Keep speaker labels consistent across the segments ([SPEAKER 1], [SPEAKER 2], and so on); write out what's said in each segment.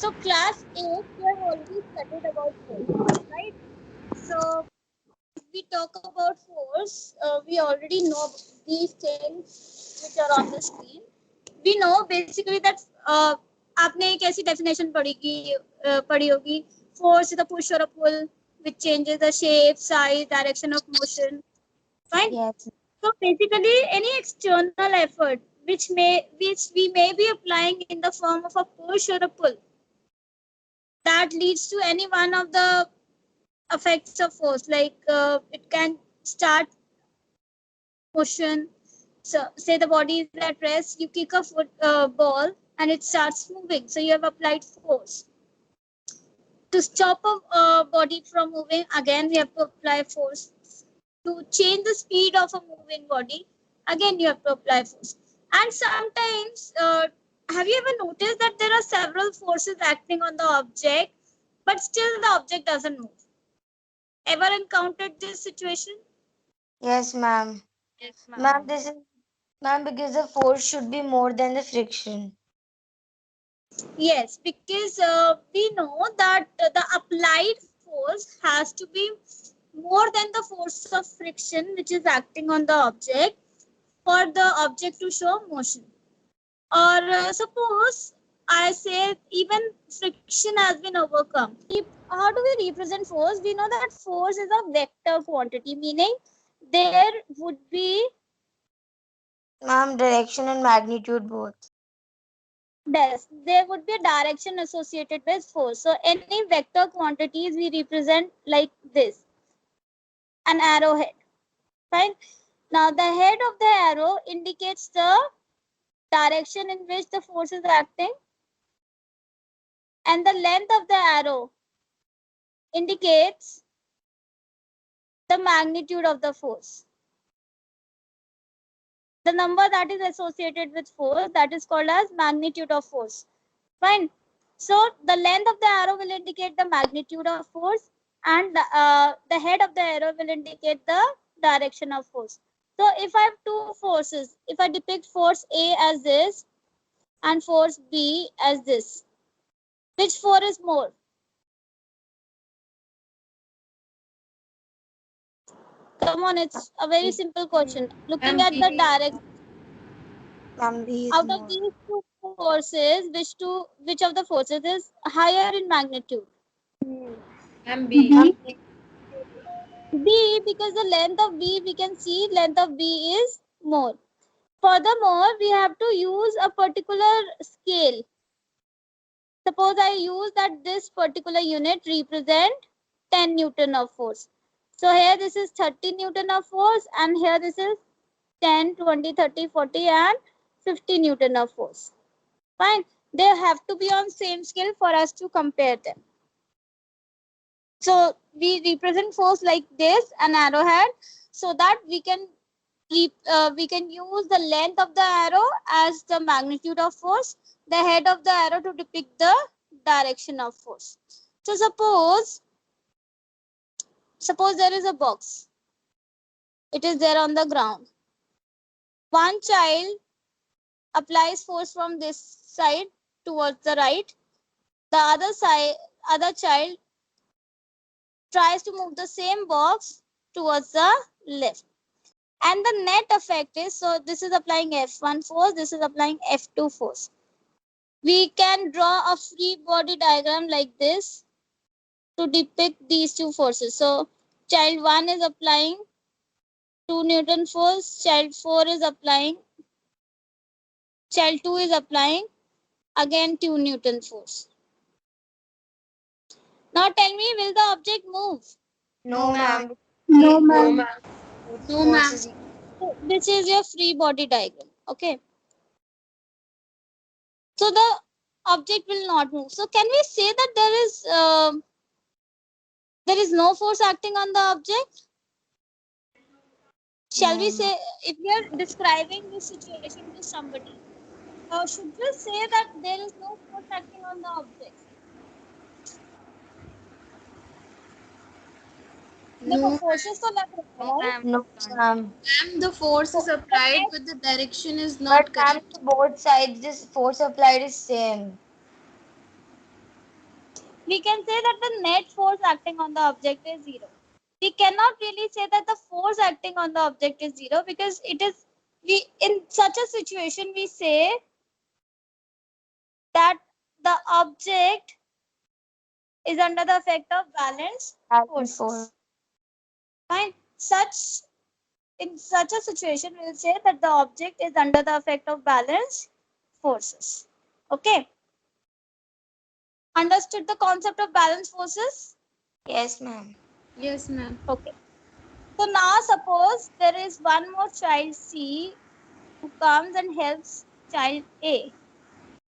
[SPEAKER 1] So class 8, we have already studied about force, right? So if we talk about force, we already know these things which are on the screen. We know basically that आपने एक ऐसी definition पढ़ी होगी. Force is a push or a pull which changes the shape, size, direction of motion. Fine.
[SPEAKER 2] Yes.
[SPEAKER 1] So basically, any external effort which we may be applying in the form of a push or a pull that leads to any one of the effects of force, like it can start motion. So say the body is at rest, you kick a ball and it starts moving, so you have applied force. To stop a body from moving, again we have to apply force. To change the speed of a moving body, again you have to apply force. And sometimes have you ever noticed that there are several forces acting on the object but still the object doesn't move? Ever encountered this situation?
[SPEAKER 2] Yes, ma'am.
[SPEAKER 1] Yes,
[SPEAKER 2] Ma'am,
[SPEAKER 1] ma'am.
[SPEAKER 2] this is ma'am because the force should be more than the friction.
[SPEAKER 1] Yes, because we know that the applied force has to be more than the force of friction which is acting on the object for the object to show motion. Or suppose I say even friction has been overcome. How do we represent force? We know that force is a vector quantity, meaning there would be
[SPEAKER 2] Ma'am, direction and magnitude both.
[SPEAKER 1] there would be a direction associated with force. So any vector quantities we represent like this, an arrowhead. Fine. Now the head of the arrow indicates the direction in which the force is acting, and the length of the arrow indicates the magnitude of the force. The number that is associated with force, that is called as magnitude of force. Fine. So the length of the arrow will indicate the magnitude of force, and the head of the arrow will indicate the direction of force. So if I have two forces, if I depict force A as this and force B as this, which force is more? Come on, it's a very simple question. Looking at the direct,
[SPEAKER 2] Ma'am, B is
[SPEAKER 1] out of
[SPEAKER 2] more.
[SPEAKER 1] these two forces, which of the forces is higher in magnitude?
[SPEAKER 3] I'm B.
[SPEAKER 2] Ma'am,
[SPEAKER 1] B, because the length of B, we can see length of B is more. Furthermore, we have to use a particular scale. Suppose I use that this particular unit represent 10 Newton of force. So here this is 30 Newton of force, and here this is 10, 20, 30, 40 and 50 Newton of force. Fine. They have to be on same scale for us to compare them. So we represent force like this, an arrowhead, so that we can use the length of the arrow as the magnitude of force, the head of the arrow to depict the direction of force. So suppose there is a box. It is there on the ground. One child applies force from this side towards the right. The other child tries to move the same box towards the left. And the net effect is, so this is applying F1 force, this is applying F2 force. We can draw a free body diagram like this to depict these two forces. So child 1 is applying 2 Newton force, child 4 is applying, child 2 is applying again 2 Newton force. Now tell me, will the object move?
[SPEAKER 2] no, ma'am.
[SPEAKER 1] No,
[SPEAKER 3] No,
[SPEAKER 1] ma'am.
[SPEAKER 3] ma'am.
[SPEAKER 2] No, ma'am.
[SPEAKER 1] So this is your free body diagram. Okay. So the object will not move. So can we say that there is no force acting on the object? Shall we say, if we are describing this situation to somebody, should we say that there is no force acting on the object? देखो,
[SPEAKER 3] No,
[SPEAKER 1] forces तो लग रहे हैं, right?
[SPEAKER 2] No, ma'am.
[SPEAKER 3] ma'am, the force is applied, but the direction is
[SPEAKER 2] But
[SPEAKER 3] not
[SPEAKER 2] ma'am,
[SPEAKER 3] correct.
[SPEAKER 2] to both sides, this force applied is same.
[SPEAKER 1] we can say that the net force acting on the object is zero. We cannot really say that the force acting on the object is zero, because it is, we, in such a situation we say that the object is under the effect of balanced
[SPEAKER 2] Balance
[SPEAKER 1] forces.
[SPEAKER 2] force.
[SPEAKER 1] Fine. In such a situation, we will say that the object is under the effect of balanced forces. Okay. Understood the concept of balanced forces?
[SPEAKER 2] Yes, ma'am.
[SPEAKER 3] Yes, ma'am.
[SPEAKER 1] Okay. So now suppose there is one more child C who comes and helps child A,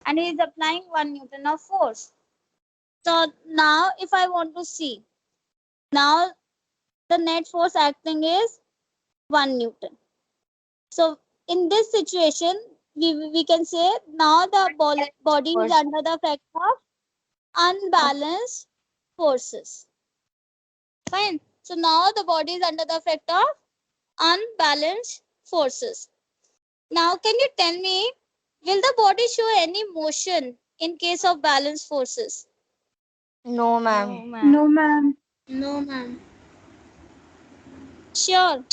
[SPEAKER 1] and he is applying 1 Newton of force. So now if I want to see, now the net force acting is 1 Newton. So in this situation, we can say now the body is under the effect of unbalanced forces. Fine. So now the body is under the effect of unbalanced forces. Now can you tell me, will the body show any motion in case of balanced forces?
[SPEAKER 2] No, ma'am.
[SPEAKER 4] No, ma'am.
[SPEAKER 3] No, ma'am.
[SPEAKER 1] Sure.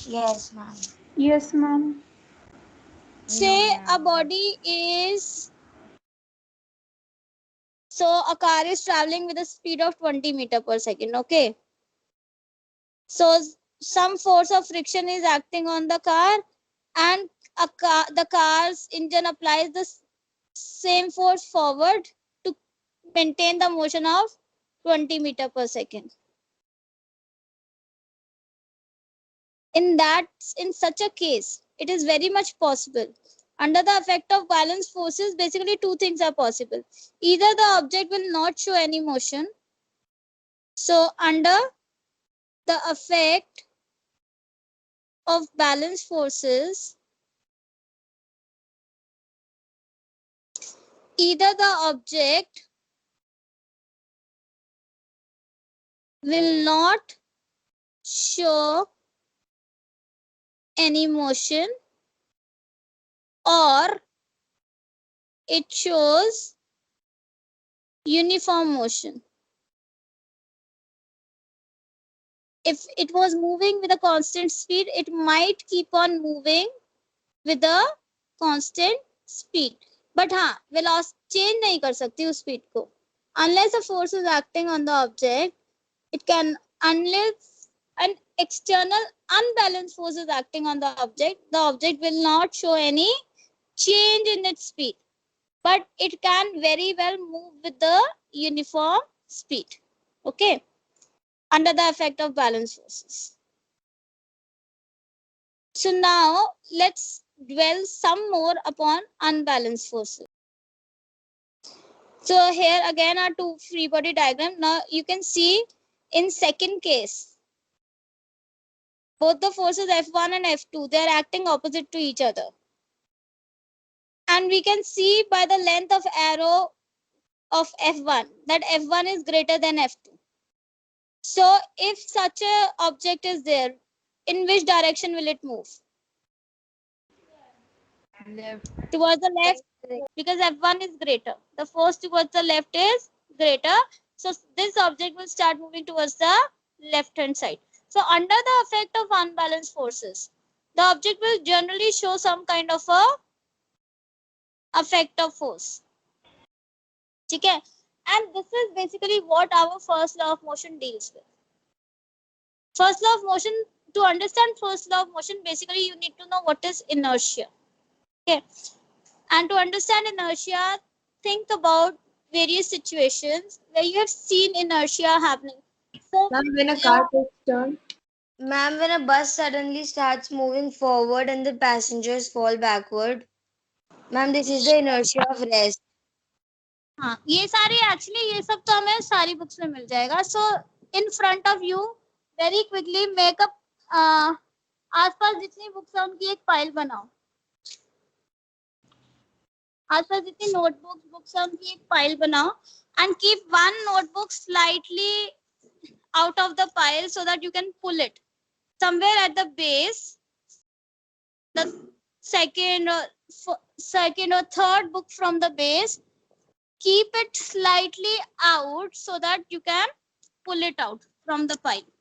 [SPEAKER 2] Yes, ma'am.
[SPEAKER 4] Yes, ma'am.
[SPEAKER 1] Say a body is, so a car is traveling with a speed of 20 meter per second. Okay. So some force of friction is acting on the car, and the car's engine applies the same force forward to maintain the motion of 20 meter per second. In such a case, it is very much possible. Under the effect of balanced forces, basically two things are possible. Either the object will not show any motion. So under the effect of balanced forces, either the object will not show any motion, or it shows uniform motion. If it was moving with a constant speed, it might keep on moving with a constant speed. But हाँ, velocity change नहीं कर सकती उस speed को. Unless a force is acting on the object, it can, unless an external unbalanced force is acting on the object will not show any change in its speed. But it can very well move with the uniform speed. Okay. Under the effect of balanced forces. So now let's dwell some more upon unbalanced forces. So here again are two free body diagrams. Now you can see in second case, both the forces F1 and F2, they are acting opposite to each other. And we can see by the length of arrow of F1 that F1 is greater than F2. So if such a object is there, in which direction will it move?
[SPEAKER 3] Left.
[SPEAKER 1] Towards the left, because F1 is greater. The force towards the left is greater. So this object will start moving towards the left hand side. So under the effect of unbalanced forces, the object will generally show some kind of a effect of force. Okay? And this is basically what our first law of motion deals with. First law of motion, to understand first law of motion, basically you need to know what is inertia. Okay. And to understand inertia, think about various situations where you have seen inertia happening. So
[SPEAKER 3] Ma'am, when a car takes turn.
[SPEAKER 2] Ma'am, when a bus suddenly starts moving forward and the passengers fall backward. Ma'am, this is the inertia of rest.
[SPEAKER 1] हाँ, ये सारी actually ये सब तो हमें सारी books में मिल जाएगा. So in front of you very quickly makeup आसपास जितनी बुक्स है उनकी एक फाइल बनाओ. आसपास जितनी नोटबुक्स बुक्स है उनकी एक फाइल बनाओ and keep one notebook slightly out of the pile so that you can pull it somewhere at the base. The second or third book from the base, keep it slightly out so that you can pull it out from the pile.